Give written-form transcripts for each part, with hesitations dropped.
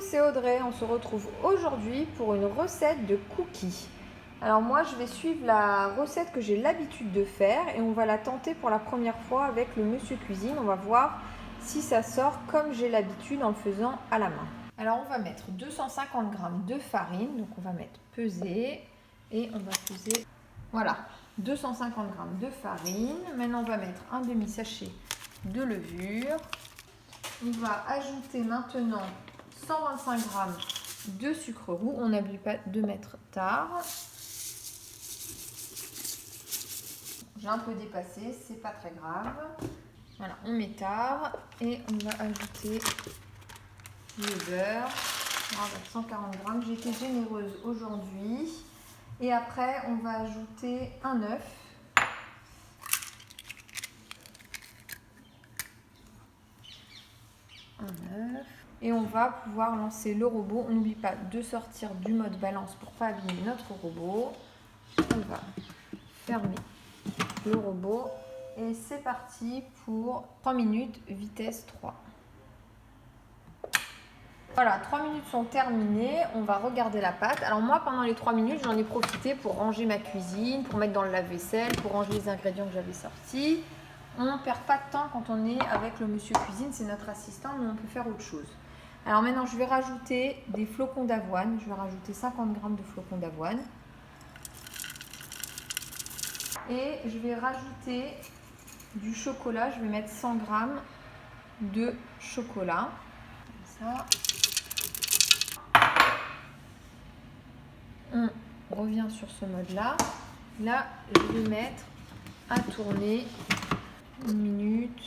c'est Audrey, on se retrouve aujourd'hui pour une recette de cookies. Alors moi je vais suivre la recette que j'ai l'habitude de faire et on va la tenter pour la première fois avec le Monsieur Cuisine. On va voir si ça sort comme j'ai l'habitude en le faisant à la main. Alors on va mettre 250 g de farine, donc on va mettre peser et on va peser, voilà, 250 g de farine. Maintenant on va mettre un demi-sachet de levure. On va ajouter maintenant 125 g de sucre roux. On n'oublie pas de mettre tard. J'ai un peu dépassé, c'est pas très grave. Voilà, on met tard et on va ajouter le beurre. Avec 140 g, j'ai été généreuse aujourd'hui. Et après, on va ajouter un œuf. Et on va pouvoir lancer le robot. On n'oublie pas de sortir du mode balance pour ne pas abîmer notre robot. On va fermer le robot et c'est parti pour 3 minutes vitesse 3. Voilà, 3 minutes sont terminées, on va regarder la pâte. Alors moi pendant les 3 minutes j'en ai profité pour ranger ma cuisine, pour mettre dans le lave-vaisselle, pour ranger les ingrédients que j'avais sortis. On ne perd pas de temps quand on est avec le Monsieur Cuisine, c'est notre assistant, mais on peut faire autre chose. Alors maintenant je vais rajouter des flocons d'avoine, je vais rajouter 50 g de flocons d'avoine. Et je vais rajouter du chocolat, je vais mettre 100 g de chocolat. Comme ça. On revient sur ce mode-là. Là, je vais mettre à tourner 1 minute.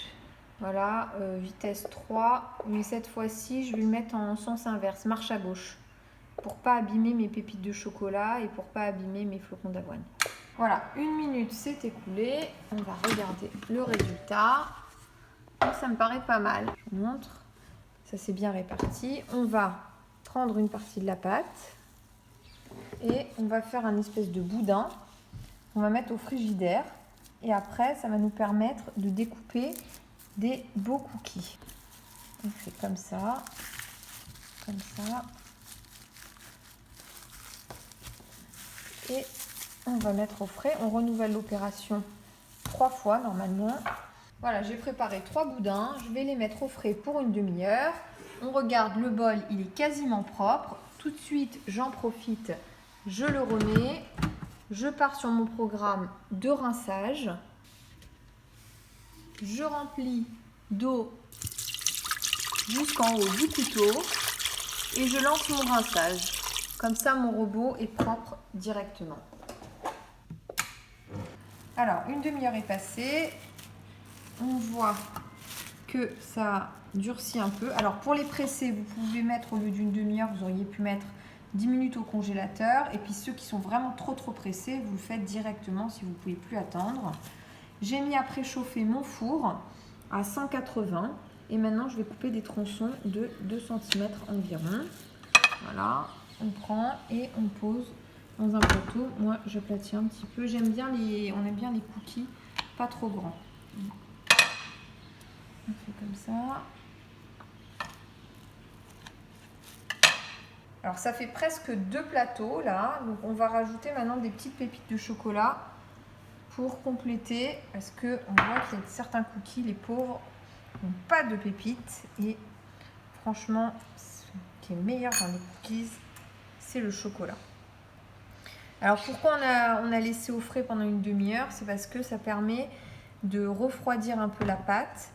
Voilà, vitesse 3. Mais cette fois-ci, je vais le mettre en sens inverse, marche à gauche. Pour ne pas abîmer mes pépites de chocolat et pour ne pas abîmer mes flocons d'avoine. Voilà, 1 minute s'est écoulée. On va regarder le résultat. Donc, ça me paraît pas mal. Je vous montre. Ça s'est bien réparti. On va prendre une partie de la pâte et on va faire un espèce de boudin. On va mettre au frigidaire et après, ça va nous permettre de découper des beaux cookies. On fait comme ça, comme ça. Et on va mettre au frais. On renouvelle l'opération 3 fois normalement. Voilà, j'ai préparé 3 boudins. Je vais les mettre au frais pour une demi-heure. On regarde le bol, il est quasiment propre. Tout de suite, j'en profite. Je le remets. Je pars sur mon programme de rinçage. Je remplis d'eau jusqu'en haut du couteau. Et je lance mon rinçage. Comme ça, mon robot est propre directement. Alors, une demi-heure est passée. On voit que ça durcit un peu. Alors, pour les presser, vous pouvez mettre, au lieu d'une demi-heure, vous auriez pu mettre 10 minutes au congélateur. Et puis, ceux qui sont vraiment trop pressés, vous le faites directement si vous ne pouvez plus attendre. J'ai mis à préchauffer mon four à 180. Et maintenant, je vais couper des tronçons de 2 cm environ. Voilà. On prend et on pose dans un plateau. Moi, j'aplatis un petit peu. On aime bien les cookies pas trop grands. On fait comme ça. Alors, ça fait presque 2 plateaux là. Donc, on va rajouter maintenant des petites pépites de chocolat pour compléter. Parce qu'on voit qu'il y a certains cookies, les pauvres, n'ont pas de pépites. Et franchement, ce qui est meilleur dans les cookies, c'est le chocolat. Alors pourquoi on a laissé au frais pendant une demi-heure? C'est parce que ça permet de refroidir un peu la pâte.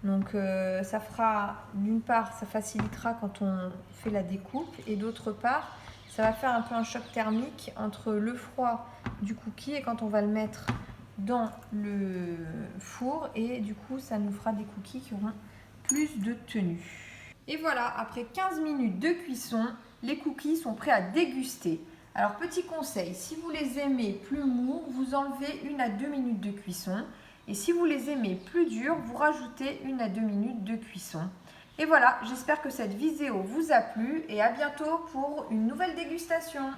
Donc ça fera, d'une part, ça facilitera quand on fait la découpe et d'autre part, ça va faire un peu un choc thermique entre le froid du cookie et quand on va le mettre dans le four et du coup ça nous fera des cookies qui auront plus de tenue. Et voilà, après 15 minutes de cuisson, les cookies sont prêts à déguster. Alors petit conseil, si vous les aimez plus mous, vous enlevez 1 à 2 minutes de cuisson. Et si vous les aimez plus durs, vous rajoutez 1 à 2 minutes de cuisson. Et voilà, j'espère que cette vidéo vous a plu et à bientôt pour une nouvelle dégustation.